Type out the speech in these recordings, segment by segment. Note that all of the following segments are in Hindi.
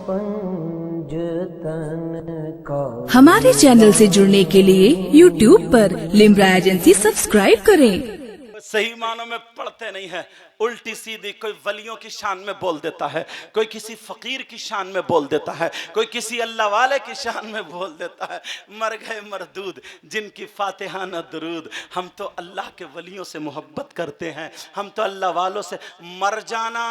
पंजतन का। हमारे चैनल से जुड़ने के लिए YouTube पर लिम्रा एजेंसी सब्सक्राइब करें। सही मानों में पढ़ते नहीं है, उल्टी सीधी कोई वलियों की शान में बोल देता है, कोई किसी फकीर की शान में बोल देता है, कोई किसी अल्लाह वाले की शान में बोल देता है। मर गए मरदूद जिनकी फातिहा न दुरूद। हम तो अल्लाह के वलियों से मोहब्बत करते हैं, हम तो अल्लाह वालों से। मर जाना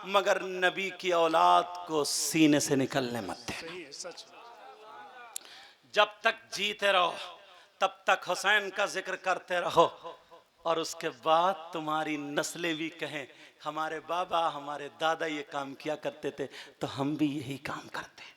मगर नबी की औलाद को सीने से निकलने मत देना। जब तक जीते रहो तब तक हुसैन का जिक्र करते रहो, और उसके बाद तुम्हारी नस्लें भी कहें हमारे बाबा हमारे दादा ये काम किया करते थे तो हम भी यही काम करते हैं।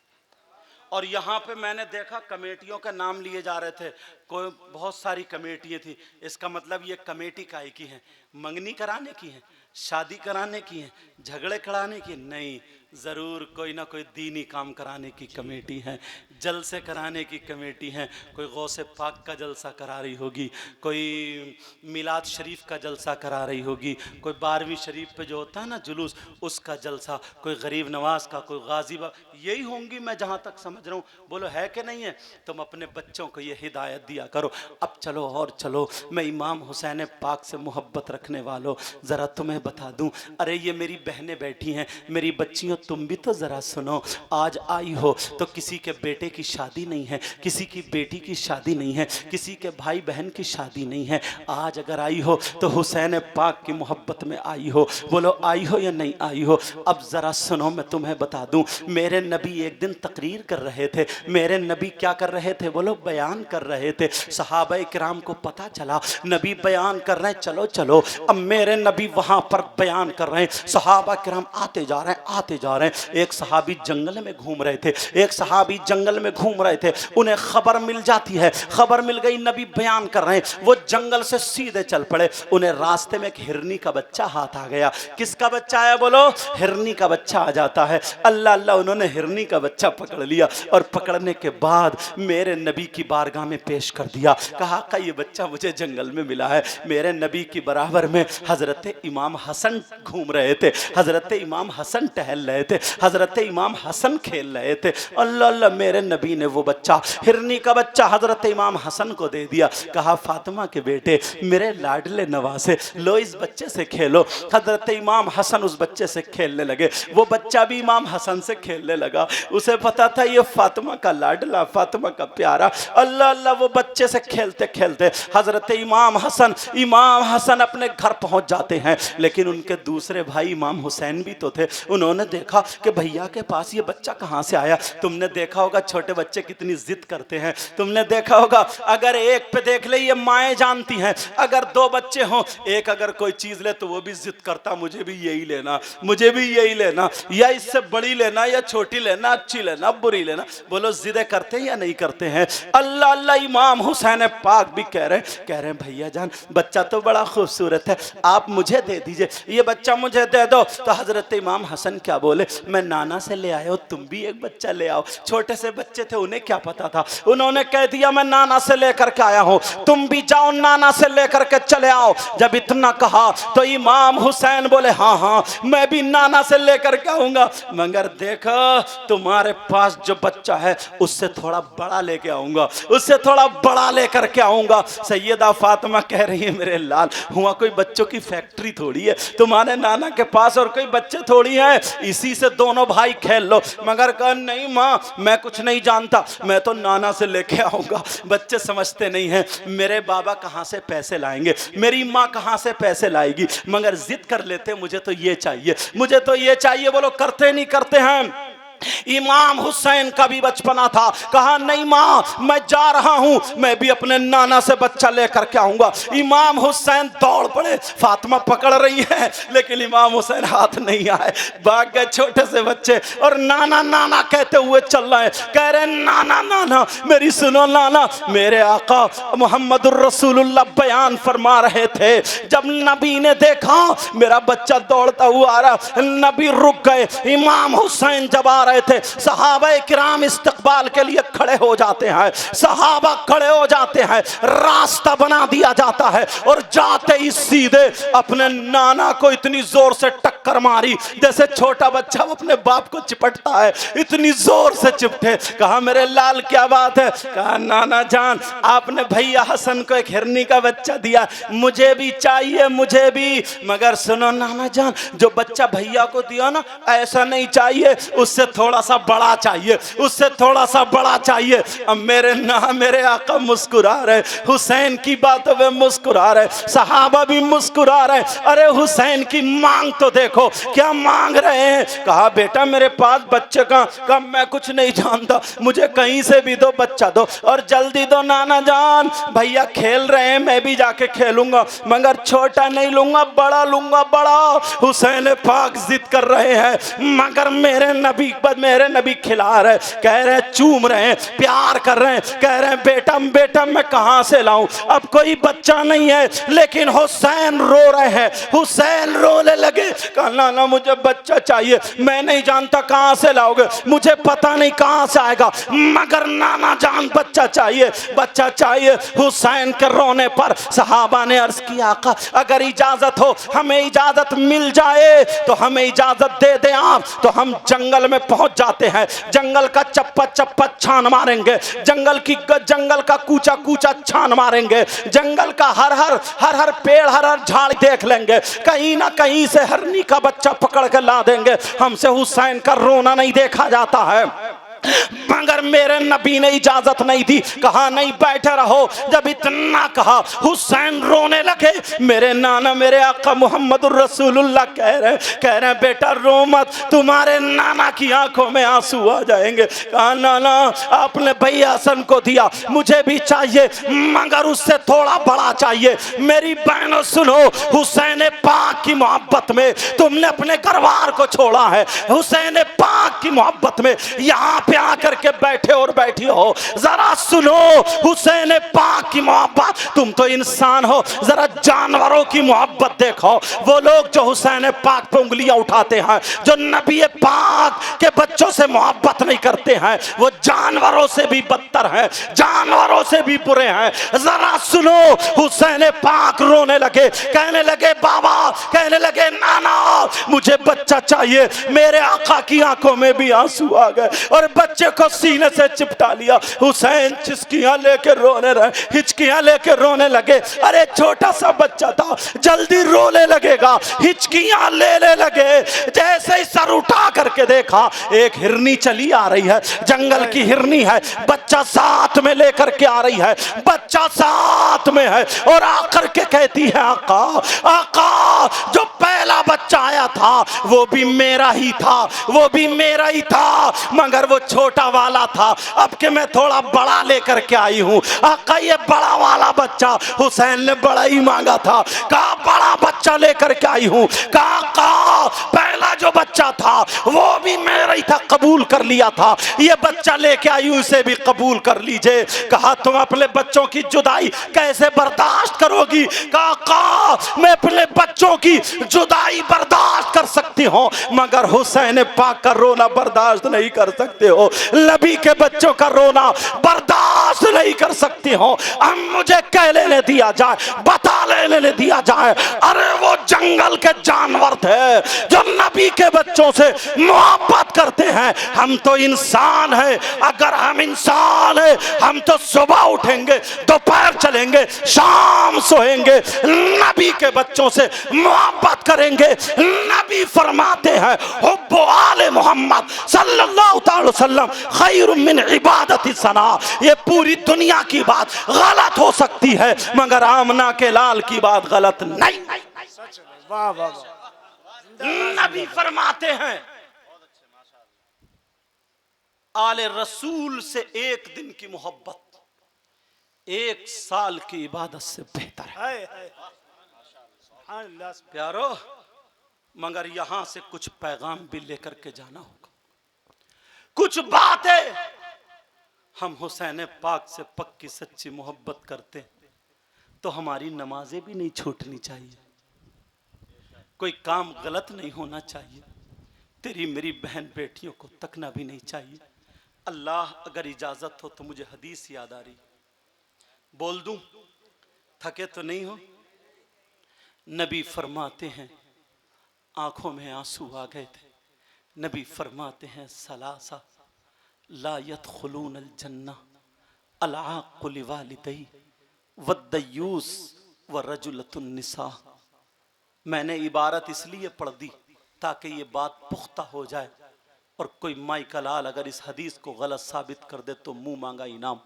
और यहाँ पे मैंने देखा कमेटियों के नाम लिए जा रहे थे, कोई बहुत सारी कमेटियाँ थी। इसका मतलब ये कमेटी काहे की है? मंगनी कराने की है, शादी कराने की है, झगड़े कराने की नहीं, ज़रूर कोई ना कोई दीनी काम कराने की कमेटी है, जलसे कराने की कमेटी है। कोई गौसे पाक का जलसा करा रही होगी, कोई मिलाद शरीफ का जलसा करा रही होगी, कोई 12वीं शरीफ पे जो होता है ना जुलूस, उसका जलसा, कोई गरीब नवाज का, कोई गाजी बा, यही होंगी मैं जहाँ तक समझ रहा हूँ। बोलो है कि नहीं है? तुम अपने बच्चों को ये हिदायत दिया करो। अब चलो और चलो, मैं इमाम हुसैन पाक से मोहब्बत रखने वालों ज़रा तुम्हें बता दूँ। अरे ये मेरी बहनें बैठी हैं, मेरी बच्चियों तुम भी तो ज़रा सुनो। आज आई हो तो किसी के बेटे की शादी नहीं है, किसी की बेटी की शादी नहीं है, किसी के भाई बहन की शादी नहीं है। आज अगर आई हो तो हुसैन पाक की मोहब्बत में आई हो। बोलो आई हो या नहीं आई हो? अब ज़रा सुनो, मैं तुम्हें बता दूं। मेरे नबी एक दिन तकरीर कर रहे थे। मेरे नबी क्या कर रहे थे? बोलो बयान कर रहे थे। सहाबा किराम को पता चला नबी बयान कर रहे हैं, चलो चलो। अब मेरे नबी वहाँ पर बयान कर रहे हैं, सहाबा किराम आते जा रहे हैं, आते जा रहे हैं। एक सहाबी जंगल में घूम रहे थे, एक सहाबी जंगल में घूम रहे थे, उन्हें खबर मिल जाती है, खबर मिल गई नबी बयान कर रहे हैं। वो जंगल से सीधे चल पड़े। उन्हें रास्ते में एक हिरनी का बच्चा हाथ आ गया। किसका बच्चा आया? बोलो हिरनी का बच्चा आ जाता है। अल्लाह अल्लाह, उन्होंने हिरनी का बच्चा पकड़ लिया और पकड़ने के बाद मेरे नबी की बारगाह में पेश कर दिया। कहा का ये बच्चा मुझे जंगल में मिला है। मेरे नबी की बराबर में हजरत इमाम हसन घूम रहे थे, हजरत इमाम हसन टहल रहे थे, हजरत इमाम हसन खेल रहे थे। अल्लाह अल्लाह, मेरे नबी ने वो बच्चा, हिरनी का बच्चा, हजरत इमाम हसन को दे दिया। कहा फातिमा के बेटे, मेरे लाडले नवासे, लो इस बच्चे से खेलो। हजरत इमाम हसन उस बच्चे से खेलने लगे। वो बच्चा भी इमाम हसन से खेलने लगा। उसे पता था ये फातिमा का लाडला, फातिमा का प्यारा। अल्लाह अल्लाह, वो बच्चे से खेलते खेलते हजरत इमाम हसन अपने घर पहुंच जाते हैं। लेकिन उनके दूसरे भाई इमाम हुसैन भी तो थे। उन्होंने देखा कि भैया के पास ये बच्चा कहाँ से आया। तुमने देखा होगा छोटे बच्चे कितनी जिद करते हैं, तुमने देखा होगा अगर एक पे देख ले, ये माएँ जानती हैं, अगर दो बच्चे हों, एक अगर कोई चीज़ ले तो वो भी जिद करता, मुझे भी यही लेना, मुझे भी यही लेना, या इससे बड़ी लेना या छोटी लेना, अच्छी लेना बुरी लेना। बोलो जिदें करते हैं या नहीं करते हैं? अल्लाह अल्लाह, इमाम हुसैन पाक भी कह रहे हैं भैया जान बच्चा तो बड़ा खूबसूरत है, आप मुझे दे दीजिए, ये बच्चा मुझे दे दो। तो हजरत इमाम हसन क्या बोले? मैं नाना से ले आया हूँ, तुम भी एक बच्चा ले आओ। छोटे से बच्चे थे, उन्हें क्या पता था, उन्होंने कह दिया मैं नाना से लेकर के आया हूँ, तुम भी जाओ नाना से लेकर के चले आओ। जब इतना कहा तो इमाम हुसैन बोले हाँ हाँ मैं भी नाना से लेकर के आऊंगा, मगर देखो तुम्हारे पास जो बच्चा है उससे थोड़ा बड़ा लेके आऊंगा, उससे थोड़ा बड़ा लेकर के आऊंगा। सैयदा फातिमा कह रही है मेरे लाल, हुआ कोई बच्चों की फैक्ट्री थोड़ी है तुम्हारे नाना के पास, और कोई बच्चे थोड़ी हैं, इसी से दोनों भाई खेल लो। मगर कहा नहीं माँ, मैं कुछ नहीं जानता, मैं तो नाना से लेके आऊंगा। बच्चे समझते नहीं हैं मेरे बाबा कहाँ से पैसे लाएंगे, मेरी माँ कहाँ से पैसे लाएगी, मगर जिद कर लेते मुझे तो ये चाहिए, मुझे तो ये चाहिए। बोलो करते नहीं करते हैं? इमाम हुसैन का भी बचपना था। कहा नहीं माँ, मैं जा रहा हूँ, मैं भी अपने नाना से बच्चा लेकर के आऊंगा। इमाम हुसैन दौड़ पड़े, फातिमा पकड़ रही है लेकिन इमाम हुसैन हाथ नहीं आए, भाग गए छोटे से बच्चे, और नाना नाना कहते हुए चल रहे हैं। कह रहे नाना नाना मेरी सुनो नाना, मेरे आका मुहम्मदुर रसूलुल्लाह बयान फरमा रहे थे, जब नबी ने देखा मेरा बच्चा दौड़ता हुआ आ रहा, नबी रुक गए। इमाम हुसैन जब आ रहे थे, सहाबा किराम इस्तकबाल के लिए खड़े हो जाते हैं, सहाबा खड़े हो जाते हैं, रास्ता बना दिया जाता है और जाते ही सीधे अपने नाना को इतनी जोर से टक्कर मारी जैसे छोटा बच्चा अपने बाप को चिपटता है, इतनी जोर से चिपटे। कहा मेरे लाल क्या बात है? कहा नाना जान आपने भैया हसन को एक हिरनी का बच्चा दिया, मुझे भी चाहिए, मुझे भी। मगर सुनो नाना जान, जो बच्चा भैया को दिया ना ऐसा नहीं चाहिए, उससे थोड़ा सा बड़ा चाहिए, उससे थोड़ा सा बड़ा चाहिए। अब मेरे आका मुस्कुरा रहे, हुसैन की बातों में मुस्कुरा रहे, सहाबा भी मुस्कुरा रहे। अरे हुसैन की मांग तो देखो, क्या मांग रहे हैं। कहा बेटा मेरे पास बच्चे का, कहा मैं कुछ नहीं जानता, मुझे कहीं से भी दो, बच्चा दो और जल्दी दो नाना जान, भैया खेल रहे हैं, मैं भी जाके खेलूंगा, मगर छोटा नहीं लूंगा, बड़ा लूंगा, बड़ा। हुसैन पाक जिद कर रहे हैं, मगर मेरे नबी खिला रहे, कह रहे चूम रहे हैं, प्यार कर रहे हैं, कह रहे हैं बेटा बेटा मैं कहां से लाऊं, अब कोई बच्चा नहीं है। लेकिन हुसैन रो रहे हैं, हुसैन रोने लगे, कहा नाना मुझे बच्चा चाहिए, मैं नहीं जानता कहां से लाओगे, मुझे पता नहीं कहां से आएगा, मगर नाना जान बच्चा चाहिए, बच्चा चाहिए। हुसैन के रोने पर सहाबा ने अर्ज किया आका अगर इजाजत हो, हमें इजाजत मिल जाए तो हमें इजाजत दे दे आप, तो हम जंगल में पहुंच जाते हैं, जंगल का चप्पा चप्पा छान मारेंगे, जंगल का कूचा कूचा छान मारेंगे, जंगल का हर पेड़ हर झाड़ देख लेंगे, कहीं ना कहीं से हरनी का बच्चा पकड़ के ला देंगे। हमसे हुसैन का रोना नहीं देखा जाता है। मगर मेरे नबी ने इजाजत नहीं दी, कहा नहीं बैठे रहो। जब इतना कहा हुसैन रोने लगे। मेरे नाना मेरे आका मोहम्मद रसूलुल्लाह कह रहे बेटा रो मत, तुम्हारे नाना की आंखों में आंसू आ जाएंगे। कहा नाना आपने भैया हसन को दिया, मुझे भी चाहिए, मगर उससे थोड़ा बड़ा चाहिए। मेरी बहनों सुनो, हुसैन पाक की मोहब्बत में तुमने अपने घरवार को छोड़ा है, हुसैन पाक की मोहब्बत में यहाँ पे आकर के बैठे और बैठी हो। जरा सुनो हुसैन पाक की मोहब्बत, तुम तो इंसान हो, जरा जानवरों की मोहब्बत देखो। वो लोग जो हुसैन पाक पे उंगलियां उठाते हैं, जो नबी पाक के बच्चों से मोहब्बत नहीं करते हैं, वो जानवरों से भी बदतर हैं, जानवरों से भी बुरे हैं। जरा सुनो हुसैन पाक रोने लगे, कहने लगे बाबा, कहने लगे नाना मुझे बच्चा चाहिए। मेरे आका की आंखों में भी आंसू आ गए और बच्चे को सीने से चिपटा लिया। हुसैन चिस्कियां लेके रोने रहे, हिचकियां लेके रोने लगे। अरे छोटा सा बच्चा था, जल्दी रोने लगेगा, हिचकियां लेने लगे। जैसे ही सर उठा करके देखा, एक हिरनी चली आ रही है, जंगल की हिरनी है, बच्चा साथ में लेकर के आ रही है, बच्चा साथ में है और आकर के कहती है आका आका जो पहला बच्चा आया था वो भी मेरा ही था, वो भी मेरा ही था, मगर वो छोटा वाला था, अब के मैं थोड़ा बड़ा लेकर के आई हूं। आका ये बड़ा वाला बच्चा, हुसैन ने बड़ा ही मांगा था, कहा बड़ा बच्चा लेकर के आई हूं। कहा पहला जो बच्चा था वो भी मेरा ही था, कबूल कर लिया था, ये बच्चा लेके आई हूं, इसे भी कबूल कर लीजिए। कहा तुम अपने बच्चों की जुदाई कैसे बर्दाश्त करोगी? कहा मैं अपने बच्चों की जुदाई बर्दाश्त कर सकती हूं, मगर हुसैन पाक का रोना बर्दाश्त नहीं कर सकते हो, नबी के बच्चों का रोना बर्दाश्त नहीं कर सकती हो। अब मुझे कह लेने दिया जाए, बता लेने दिया जाए, अरे वो जंगल के जानवर थे जो नबी के बच्चों से मोहब्बत करते हैं। हम तो इंसान हैं, अगर हम इंसान हैं हम तो सुबह उठेंगे, दोपहर चलेंगे, शाम सोएंगे, नबी के बच्चों से मोहब्बत करेंगे। नबी फरमाते हैं हुब्बु आले मोहम्मद सल्लल्लाहु अलैहि वसल्लम खैरुम मिन इबादति सना। ये पूरी दुनिया की बात गलत हो सकती है, मगर आमना के लाल की बात गलत नहीं। वाह वाह, नबी फरमाते हैं आले रसूल से एक दिन की मोहब्बत 1 साल की इबादत से बेहतर है। प्यारो, मगर यहां से कुछ पैगाम भी लेकर के जाना होगा, कुछ बातें। हम हुसैन पाक से पक्की सच्ची मोहब्बत करते तो हमारी नमाजें भी नहीं छूटनी चाहिए, कोई काम गलत नहीं होना चाहिए, तेरी मेरी बहन बेटियों को तकना भी नहीं चाहिए। अल्लाह अगर इजाजत हो तो मुझे हदीस याद आ रही, बोल दूं? थके तो नहीं हो? नबी फरमाते हैं, आंखों में आंसू आ गए थे। नबी फरमाते हैं, सलासा ला यदखुलून अल जन्ना अल आक़ु लिवालिदैहि वद्दयूस व रजुलतुन निसा। मैंने इबारत इसलिए पढ़ दी ताकि ये बात पुख्ता हो जाए, और कोई माई कलाल अगर इस हदीस को गलत साबित कर दे तो मुंह मांगा इनाम।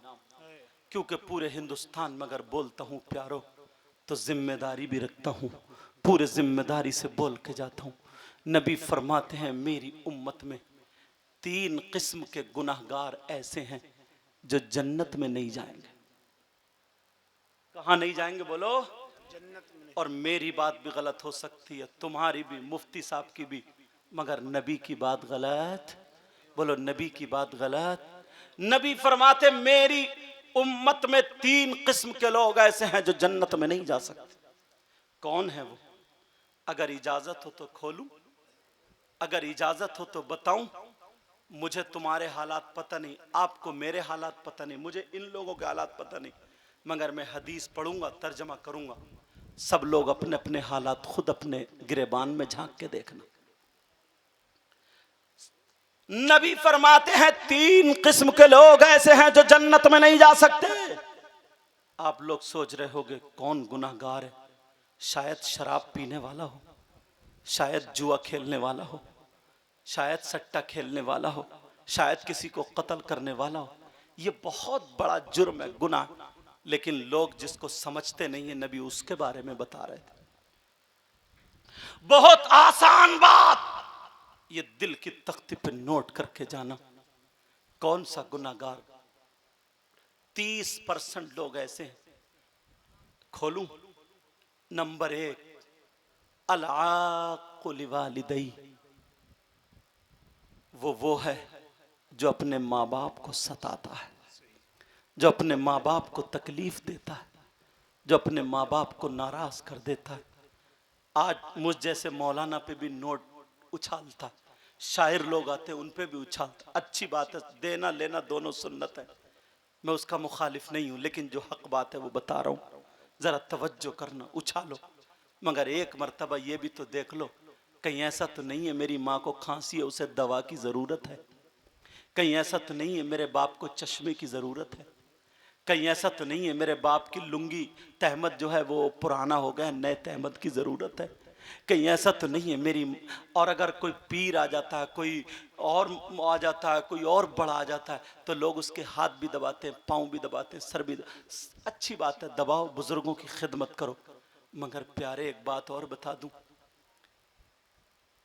क्योंकि पूरे हिंदुस्तान में अगर बोलता हूँ प्यारो तो जिम्मेदारी भी रखता हूँ, पूरे जिम्मेदारी से बोल के जाता हूँ। नबी फरमाते हैं, मेरी उम्मत में 3 किस्म के गुनाहगार ऐसे हैं जो जन्नत में नहीं जाएंगे। कहाँ नहीं जाएंगे बोलो? जन्नत में नहीं। और मेरी बात भी गलत हो सकती है, तुम्हारी भी, मुफ्ती साहब की भी, मगर नबी की बात गलत। बोलो नबी की बात गलत। नबी फरमाते मेरी उम्मत में 3 किस्म के लोग ऐसे हैं जो जन्नत में नहीं जा सकते। कौन है वो? अगर इजाजत हो तो खोलूं, अगर इजाजत हो तो बताऊं। मुझे तुम्हारे हालात पता नहीं, आपको मेरे हालात पता नहीं, मुझे इन लोगों के हालात पता नहीं, मगर मैं हदीस पढ़ूंगा, तर्जमा करूंगा। सब लोग अपने अपने हालात खुद अपने गिरेबान में झांक के देखना। नबी फरमाते हैं 3 किस्म के लोग ऐसे हैं जो जन्नत में नहीं जा सकते। आप लोग सोच रहे होंगे कौन गुनाहगार है? शायद शराब पीने वाला हो, शायद जुआ खेलने वाला हो, शायद सट्टा खेलने वाला हो, शायद किसी को कत्ल करने वाला हो। ये बहुत बड़ा जुर्म है, गुनाह। लेकिन लोग जिसको समझते नहीं है, नबी उसके बारे में बता रहे थे। बहुत आसान बात, ये दिल की तख्ती पे नोट करके जाना। कौन सा गुनाहगार? 30% लोग ऐसे हैं। खोलूं? नंबर 1, अल आक़ु लिवालिदैहि। वो है जो अपने माँ बाप को सताता है, जो अपने माँ बाप को तकलीफ देता है, जो अपने माँ बाप को नाराज कर देता है। आज मुझ जैसे मौलाना पे भी नोट उछालता, शायर लोग आते उन पे भी उछालता। अच्छी बात है, देना लेना दोनों सुन्नत है, मैं उसका मुखालिफ नहीं हूं, लेकिन जो हक बात है वो बता रहा हूं। जरा तवज्जो करना, उछालो, मगर एक मर्तबा ये भी तो देख लो, कहीं ऐसा तो नहीं है मेरी माँ को खांसी है, उसे दवा की जरूरत है? कहीं ऐसा तो नहीं है मेरे बाप को चश्मे की जरूरत है? कहीं ऐसा तो नहीं है मेरे बाप की लुंगी तहमद जो है वो पुराना हो गया, नए तहमद की जरूरत है? कहीं ऐसा तो नहीं है मेरी। और अगर कोई पीर आ जाता है, कोई और आ जाता है, कोई और बड़ा आ जाता है, तो लोग उसके हाथ भी दबाते हैं, पाँव भी दबाते हैं, सर भी अच्छी बात है, दबाओ, बुजुर्गों की खिदमत करो। मगर प्यारे एक बात और बता दूं,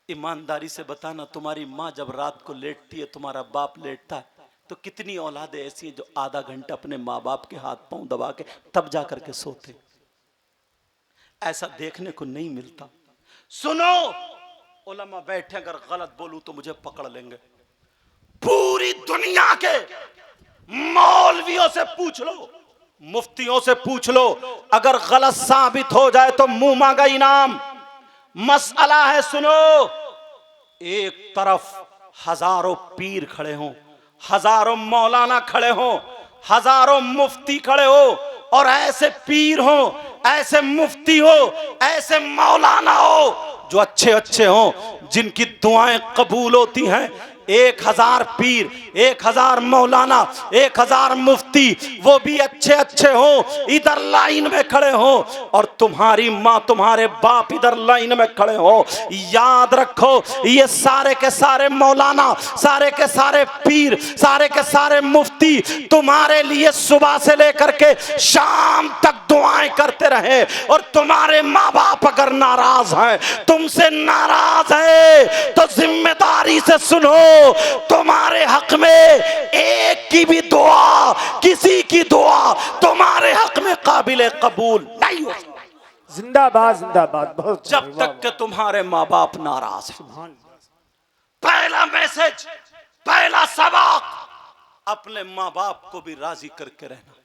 ईमानदारी से बताना, तुम्हारी माँ जब रात को लेटती है, तुम्हारा बाप लेटता है, तो कितनी औलादें ऐसी हैं जो आधा घंटा अपने माँ बाप के हाथ पांव दबा के तब जा करके सोते? ऐसा देखने को नहीं मिलता। सुनो, उलमा बैठे, अगर गलत बोलूं तो मुझे पकड़ लेंगे। पूरी दुनिया के मौलवियों से पूछ लो, मुफ्तियों से पूछ लो, अगर गलत साबित हो जाए तो मुंह मांगा इनाम। मसला है, सुनो, एक तरफ हजारों पीर खड़े हों, हजारों मौलाना खड़े हों, हजारों मुफ्ती खड़े हो, और ऐसे पीर हो, ऐसे मुफ्ती हो, ऐसे मौलाना हो जो अच्छे अच्छे हो, जिनकी दुआएं कबूल होती हैं। 1000 पीर, 1000 मौलाना, 1000 मुफ्ती, वो भी अच्छे अच्छे हो, इधर लाइन में खड़े हो, और तुम्हारी माँ, तुम्हारे बाप इधर लाइन में खड़े हो। याद रखो, ये सारे के सारे मौलाना, सारे के सारे पीर, सारे के सारे मुफ्ती तुम्हारे लिए सुबह से लेकर के शाम तक दुआएं करते रहे, और तुम्हारे माँ बाप अगर नाराज हैं, तुमसे नाराज है, तो जिम्मेदारी से सुनो, तुम्हारे हक में एक की भी दुआ, किसी की दुआ तुम्हारे हक में काबिल कबूल नहीं हो। जिंदाबाद जिंदाबाद। बहुत जब तक कि तुम्हारे माँ बाप नाराज हैं। पहला मैसेज, पहला सबक, अपने माँ बाप को भी राजी करके रहना।